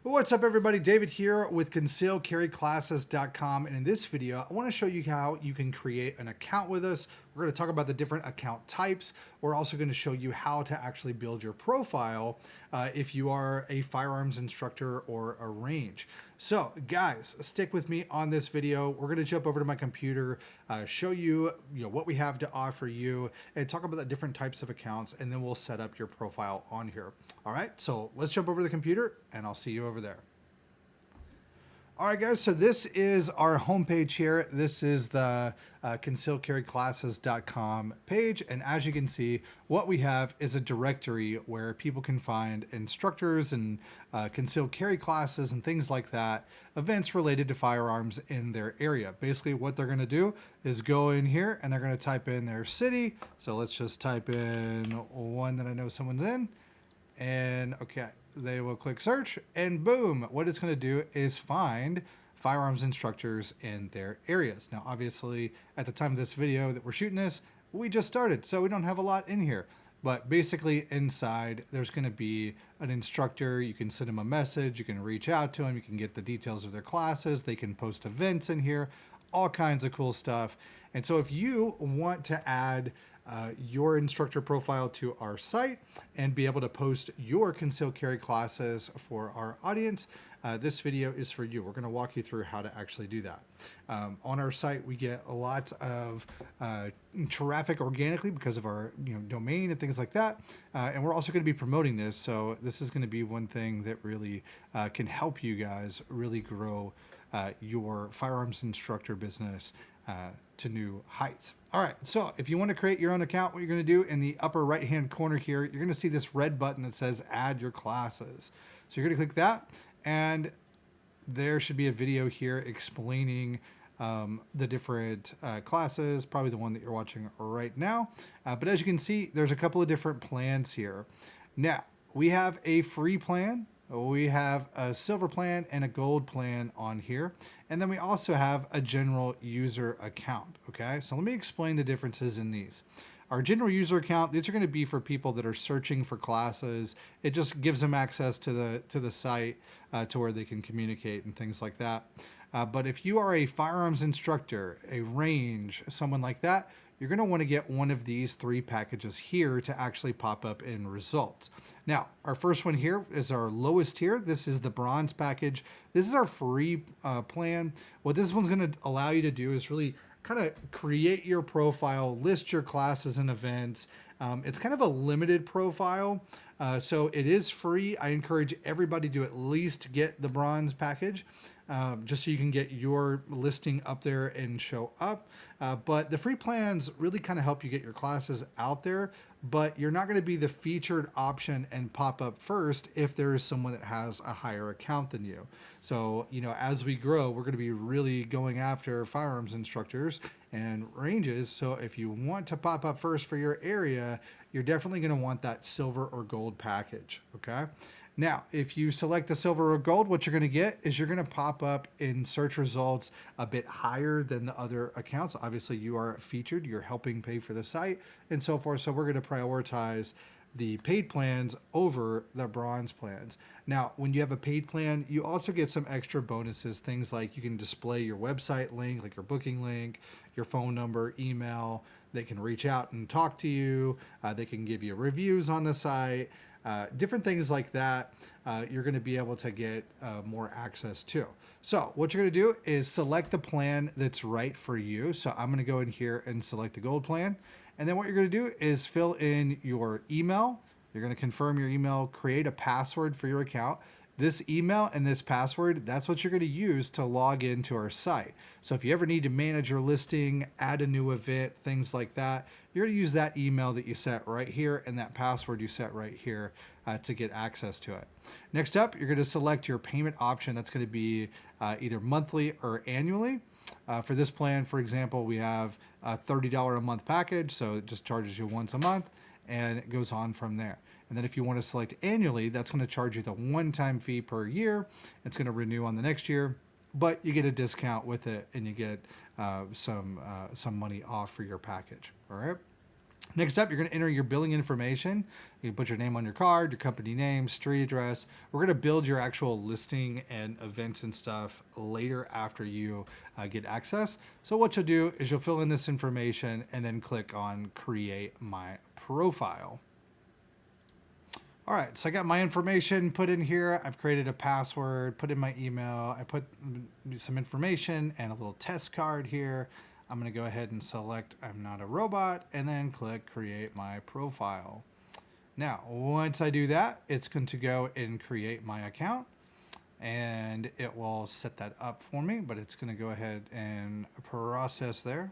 What's up, everybody? David here with ConcealCarryClasses.com, and in this video I want to show you how you can create an account with us. We're going to talk about the different account types. We're also going to show you how to actually build your profile if you are a firearms instructor or a range. So guys, stick with me on this video. We're going to jump over to my computer, show you, what we have to offer you, and talk about the different types of accounts, and then we'll set up your profile on here. All right, so let's jump over to the computer and I'll see you over there. All right, guys, so this is our homepage here. This is the ConcealCarryClasses.com page. And as you can see, what we have is a directory where people can find instructors and concealed carry classes and things like that, events related to firearms in their area. Basically, what they're going to do is go in here and they're going to type in their city. So let's just type in one that I know someone's in. And okay, they will click search and boom, what it's going to do is find firearms instructors in their areas. Now, obviously, at the time of this video that we're shooting this, we just started, so we don't have a lot in here. But basically inside, there's going to be an instructor. You can send them a message. You can reach out to them. You can get the details of their classes. They can post events in here, all kinds of cool stuff. And so if you want to add your instructor profile to our site and be able to post your concealed carry classes for our audience, this video is for you. We're going to walk you through how to actually do that. On our site, we get a lot of traffic organically because of our domain and things like that. And we're also going to be promoting this. So this is going to be one thing that really can help you guys really grow your firearms instructor business to new heights. All right, so if you want to create your own account, what you're going to do in the upper right hand corner here, you're going to see this red button that says add your classes. So you're going to click that, and there should be a video here explaining the different classes, probably the one that you're watching right now. But as you can see, there's a couple of different plans here. Now, we have a free plan. We have a silver plan and a gold plan on here. And then we also have a general user account. Okay, so let me explain the differences in these. Our general user account, these are going to be for people that are searching for classes. It just gives them access to the site to where they can communicate and things like that. But if you are a firearms instructor, a range, someone like that, you're going to want to get one of these three packages here to actually pop up in results. Now, our first one here is our lowest tier. This is the bronze package. This is our free plan. What this one's going to allow you to do is really kind of create your profile, list your classes and events. It's kind of a limited profile. So it is free. I encourage everybody to at least get the bronze package. Just so you can get your listing up there and show up. But the free plans really kind of help you get your classes out there, but you're not going to be the featured option and pop up first if there is someone that has a higher account than you. So, as we grow, we're going to be really going after firearms instructors and ranges. So if you want to pop up first for your area, you're definitely going to want that silver or gold package. Okay. Now, if you select the silver or gold, what you're going to get is you're going to pop up in search results a bit higher than the other accounts. Obviously, you are featured, you're helping pay for the site and so forth. So we're going to prioritize the paid plans over the bronze plans. Now, when you have a paid plan, you also get some extra bonuses, things like you can display your website link, like your booking link, your phone number, email. They can reach out and talk to you. They can give you reviews on the site. Different things like that, you're going to be able to get more access to. So what you're going to do is select the plan that's right for you. So I'm going to go in here and select the gold plan. And then what you're going to do is fill in your email. You're going to confirm your email, create a password for your account. This email and this password, that's what you're going to use to log into our site. So if you ever need to manage your listing, add a new event, things like that, you're going to use that email that you set right here and that password you set right here to get access to it. Next up, you're going to select your payment option. That's going to be either monthly or annually. For this plan, for example, we have a $30 a month package, so it just charges you once a month, and it goes on from there. And then if you want to select annually, that's going to charge you the one-time fee per year. It's going to renew on the next year, but you get a discount with it, and you get some money off for your package. All right. Next up, you're going to enter your billing information. You can put your name on your card, your company name, street address. We're going to build your actual listing and events and stuff later after you get access. So what you'll do is you'll fill in this information and then click on Create My Profile. All right, so I got my information put in here. I've created a password, put in my email. I put some information and a little test card here. I'm going to go ahead and select I'm not a robot and then click create my profile. Now, once I do that, it's going to go and create my account and it will set that up for me, but it's going to go ahead and process there.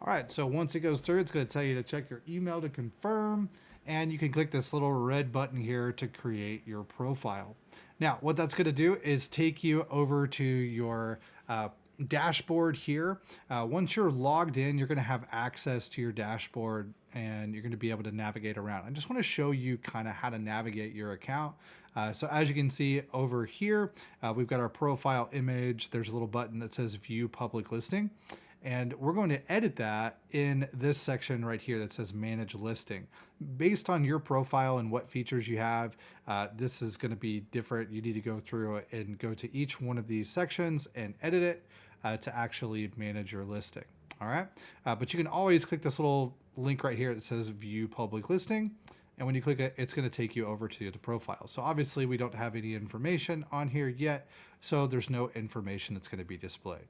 All right, so once it goes through, it's going to tell you to check your email to confirm, and you can click this little red button here to create your profile. Now, what that's going to do is take you over to your dashboard here. Once you're logged in, you're going to have access to your dashboard and you're going to be able to navigate around. I just want to show you kind of how to navigate your account. So as you can see over here, we've got our profile image. There's a little button that says view public listing. And we're going to edit that in this section right here that says manage listing. Based on your profile and what features you have, this is going to be different. You need to go through and go to each one of these sections and edit it to actually manage your listing. All right. But you can always click this little link right here that says view public listing. And when you click it, it's going to take you over to the profile. So obviously we don't have any information on here yet. So there's no information that's going to be displayed.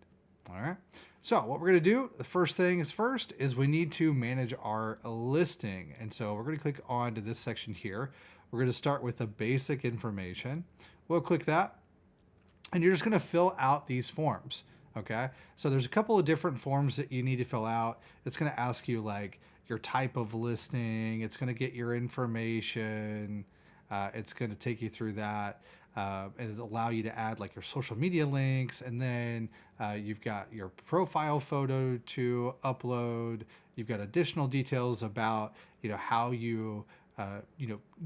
All right. So what we're going to do, the first thing is first is we need to manage our listing. And so we're going to click on to this section here. We're going to start with the basic information. We'll click that and you're just going to fill out these forms. Okay. So there's a couple of different forms that you need to fill out. It's going to ask you like your type of listing. It's going to get your information. It's going to take you through that. And it'll allow you to add like your social media links, and then you've got your profile photo to upload. You've got additional details about how you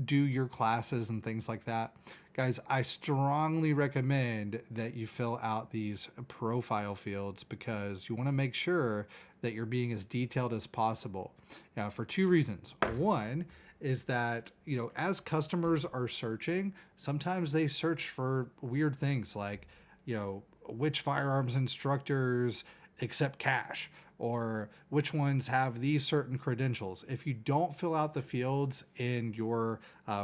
do your classes and things like that. Guys, I strongly recommend that you fill out these profile fields because you want to make sure that you're being as detailed as possible. For two reasons. One is that, as customers are searching, sometimes they search for weird things like, which firearms instructors accept cash or which ones have these certain credentials. If you don't fill out the fields in your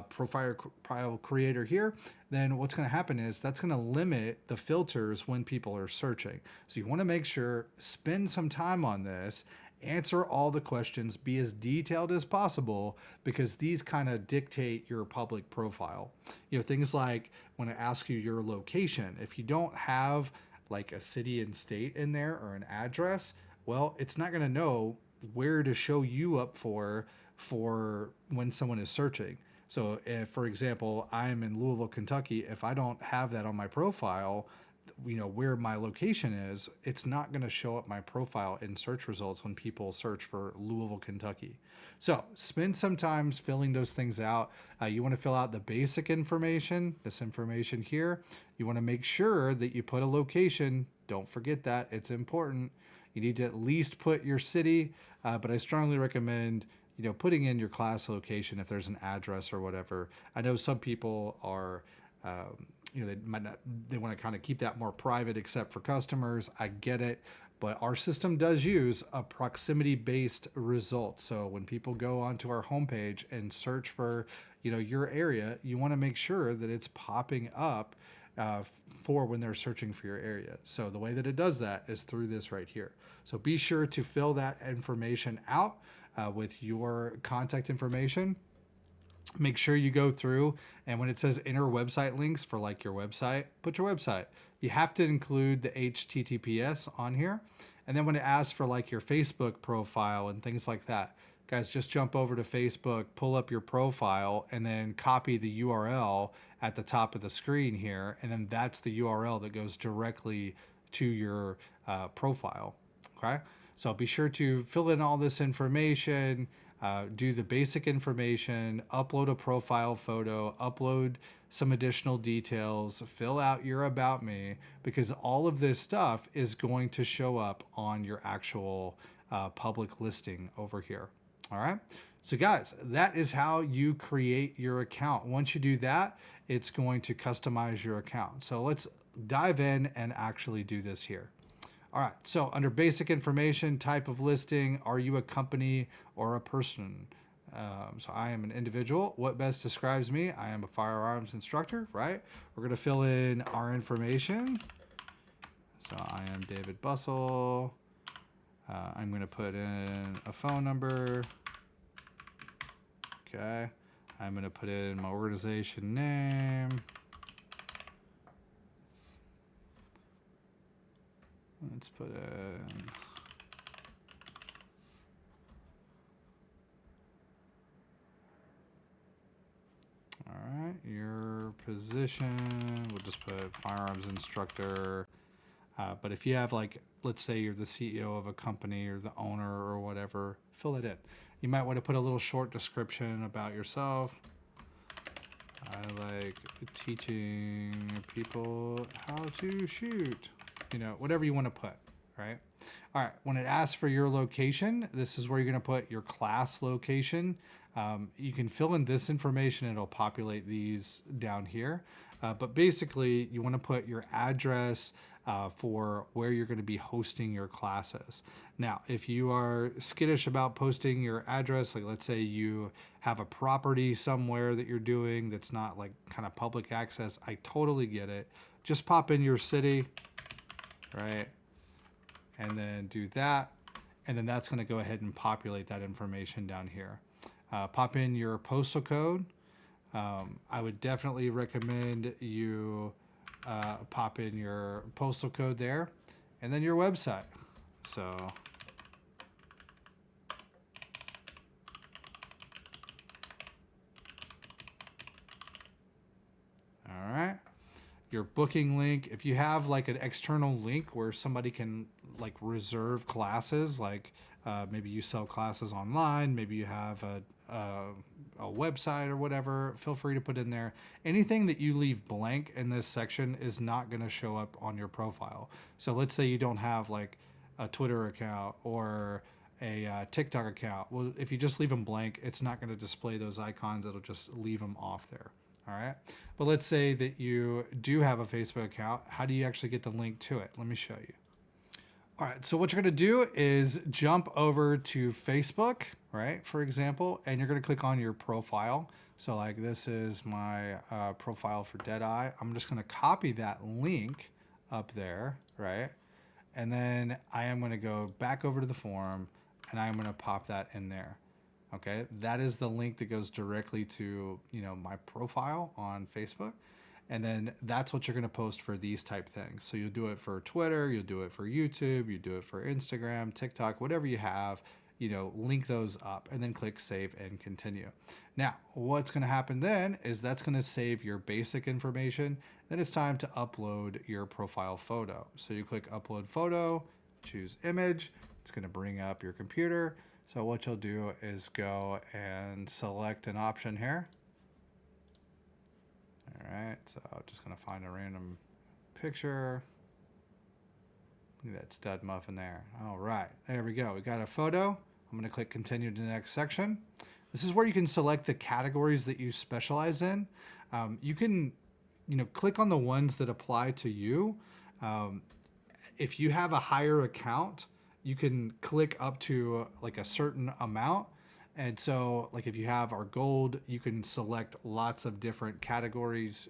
profile creator here, then what's going to happen is that's going to limit the filters when people are searching. So you want to make sure, spend some time on this, answer all the questions, be as detailed as possible, because these kind of dictate your public profile. Things like when I ask you your location, if you don't have like a city and state in there or an address, well, it's not going to know where to show you up for when someone is searching. So if, for example, I'm in Louisville, Kentucky, if I don't have that on my profile, where my location is, it's not going to show up my profile in search results when people search for Louisville, Kentucky. So spend some time filling those things out. You want to fill out the basic information, this information here. You want to make sure that you put a location. Don't forget that. It's important. You need to at least put your city, but I strongly recommend putting in your class location if there's an address or whatever. I know some people are they want to kind of keep that more private except for customers. I get it, but our system does use a proximity based result. So when people go onto our homepage and search for your area, you want to make sure that it's popping up for when they're searching for your area. So the way that it does that is through this right here. So be sure to fill that information out with your contact information. Make sure you go through, and when it says enter website links for like your website, put your website. You have to include the HTTPS on here. And then when it asks for like your Facebook profile and things like that, guys, just jump over to Facebook, pull up your profile, and then copy the URL at the top of the screen here. And then that's the URL that goes directly to your profile. Okay. So be sure to fill in all this information, do the basic information, upload a profile photo, upload some additional details, fill out your about me, because all of this stuff is going to show up on your actual public listing over here. All right. So guys, that is how you create your account. Once you do that, it's going to customize your account. So let's dive in and actually do this here. All right, so under basic information, type of listing, are you a company or a person? So I am an individual. What best describes me? I am a firearms instructor, right? We're gonna fill in our information. So I am David Bussell. I'm gonna put in a phone number. Okay. I'm gonna put in my organization name. Let's put in all right, your position. We'll just put firearms instructor. But if you have, like, let's say you're the CEO of a company or the owner or whatever, fill it in. You might want to put a little short description about yourself. I like teaching people how to shoot. Whatever you want to put, right? All right, when it asks for your location, this is where you're going to put your class location. You can fill in this information, it'll populate these down here. But basically, you want to put your address for where you're going to be hosting your classes. Now, if you are skittish about posting your address, like let's say you have a property somewhere that you're doing that's not like kind of public access, I totally get it. Just pop in your city, right? And then do that. And then that's going to go ahead and populate that information down here. Pop in your postal code. I would definitely recommend you pop in your postal code there, and then your website. So all right, your booking link. If you have like an external link where somebody can like reserve classes, like maybe you sell classes online, maybe you have a website or whatever, feel free to put in there. Anything that you leave blank in this section is not going to show up on your profile. So let's say you don't have like a Twitter account or a TikTok account. Well, if you just leave them blank, it's not going to display those icons. It'll just leave them off there. All right. But let's say that you do have a Facebook account. How do you actually get the link to it? Let me show you. All right, so what you're going to do is jump over to Facebook, right, for example, and you're going to click on your profile. So like this is my profile for Deadeye. I'm just going to copy that link up there, right? And then I am going to go back over to the forum, and I'm going to pop that in there. Okay, that is the link that goes directly to, my profile on Facebook. And then that's what you're going to post for these type things. So you'll do it for Twitter, you'll do it for YouTube, you do it for Instagram, TikTok, whatever you have, link those up and then click save and continue. Now, what's going to happen then is that's going to save your basic information. Then it's time to upload your profile photo. So you click upload photo, choose image. It's going to bring up your computer. So what you'll do is go and select an option here. All right, so I'm just going to find a random picture. Look at that stud muffin there. All right, there we go. We got a photo. I'm going to click continue to the next section. This is where you can select the categories that you specialize in. You can, click on the ones that apply to you. If you have a higher account, you can click up to like a certain amount. And so like if you have our gold, you can select lots of different categories.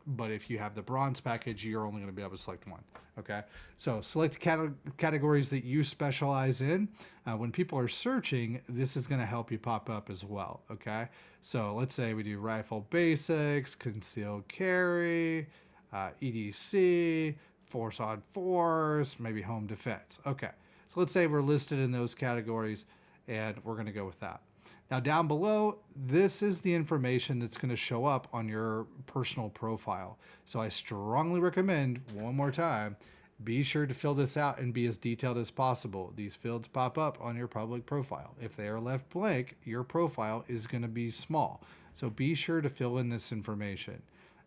But if you have the bronze package, you're only going to be able to select one. Okay. So select categories that you specialize in. When people are searching, this is going to help you pop up as well. Okay. So let's say we do rifle basics, concealed carry, EDC, force on force, maybe home defense. Okay. So let's say we're listed in those categories, and we're going to go with that. Now down below, this is the information that's going to show up on your personal profile. So I strongly recommend, one more time, be sure to fill this out and be as detailed as possible. These fields pop up on your public profile. If they are left blank, your profile is going to be small. So be sure to fill in this information.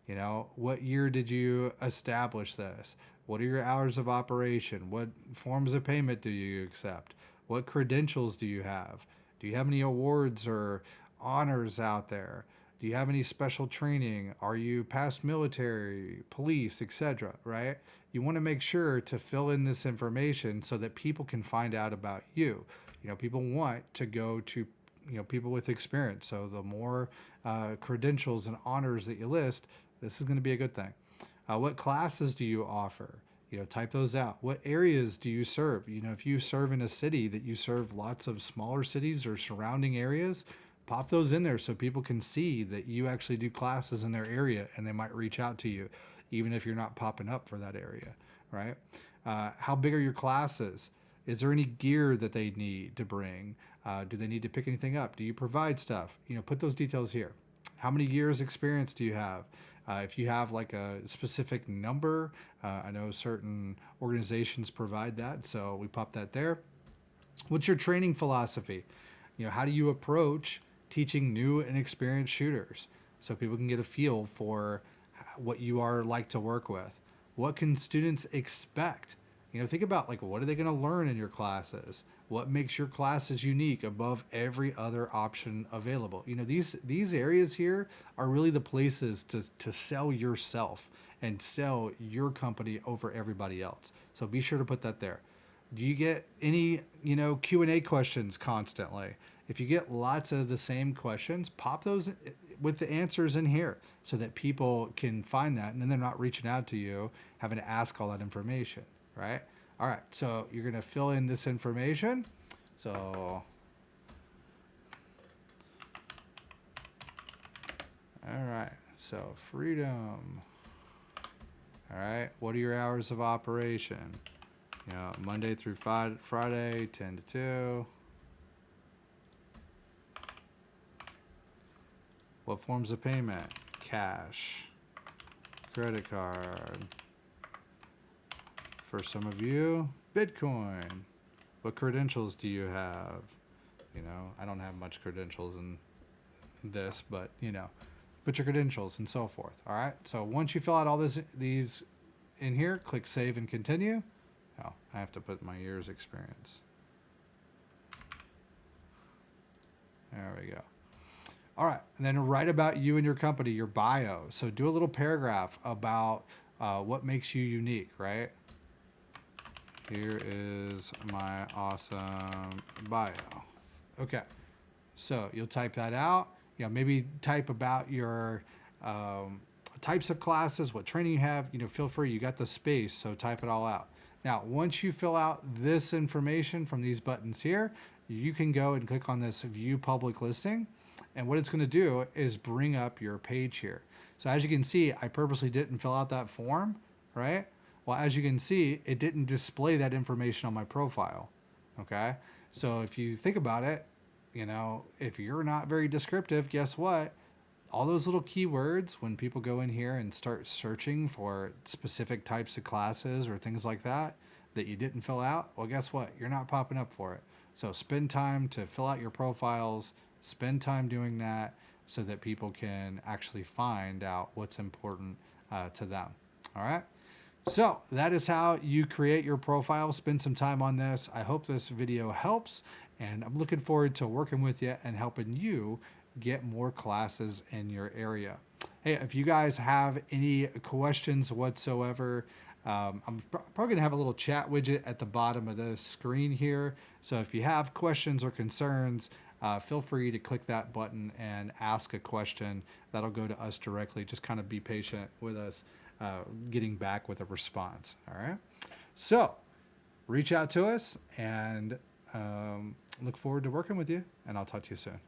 You know, what year did you establish this? What are your hours of operation? What forms of payment do you accept? What credentials do you have? Do you have any awards or honors out there? Do you have any special training? Are you past military, police, etc., right? You want to make sure to fill in this information so that people can find out about you. You know, people want to go to, people with experience. So the more credentials and honors that you list, this is going to be a good thing. What classes do you offer? You know, type those out. What areas do you serve? You know, if you serve in a city that you serve lots of smaller cities or surrounding areas, pop those in there so people can see that you actually do classes in their area, and they might reach out to you, even if you're not popping up for that area, right? How big are your classes? Is there any gear that they need to bring? Do they need to pick anything up? Do you provide stuff? You know, put those details here. How many years experience do you have? If you have like a specific number, I know certain organizations provide that, so we pop that there. What's your training philosophy? You know, how do you approach teaching new and experienced shooters so people can get a feel for what you are like to work with? What can students expect? You know, think about like, what are they going to learn in your classes? What makes your classes unique above every other option available? You know, these areas here are really the places to sell yourself and sell your company over everybody else. So be sure to put that there. Do you get any, Q&A questions constantly? If you get lots of the same questions, pop those with the answers in here so that people can find that, and then they're not reaching out to you having to ask all that information, right? All right, so you're going to fill in this information. So, all right, so freedom. All right, what are your hours of operation? You know, Monday through Friday, 10 to 2. What forms of payment? Cash, credit card. For some of you, Bitcoin. What credentials do you have? You know, I don't have much credentials in this, but put your credentials and so forth. All right. So once you fill out all these in here, click save and continue. Oh, I have to put my year's experience. There we go. All right, and then write about you and your company, your bio. So do a little paragraph about what makes you unique, right? Here is my awesome bio. Okay, so you'll type that out. You know, maybe type about your types of classes, what training you have. You know, feel free. You got the space, so type it all out. Now, once you fill out this information from these buttons here, you can go and click on this View Public Listing. And what it's going to do is bring up your page here. So as you can see, I purposely didn't fill out that form, right? Well, as you can see, it didn't display that information on my profile, okay? So if you think about it, if you're not very descriptive, guess what? All those little keywords, when people go in here and start searching for specific types of classes or things like that you didn't fill out, well, guess what? You're not popping up for it. So spend time to fill out your profiles, spend time doing that so that people can actually find out what's important to them. All right. So that is how you create your profile. Spend some time on this. I hope this video helps, and I'm looking forward to working with you and helping you get more classes in your area. Hey, if you guys have any questions whatsoever, I'm probably going to have a little chat widget at the bottom of the screen here. So if you have questions or concerns, feel free to click that button and ask a question. That'll go to us directly. Just kind of be patient with us getting back with a response. All right. So reach out to us, and look forward to working with you, and I'll talk to you soon.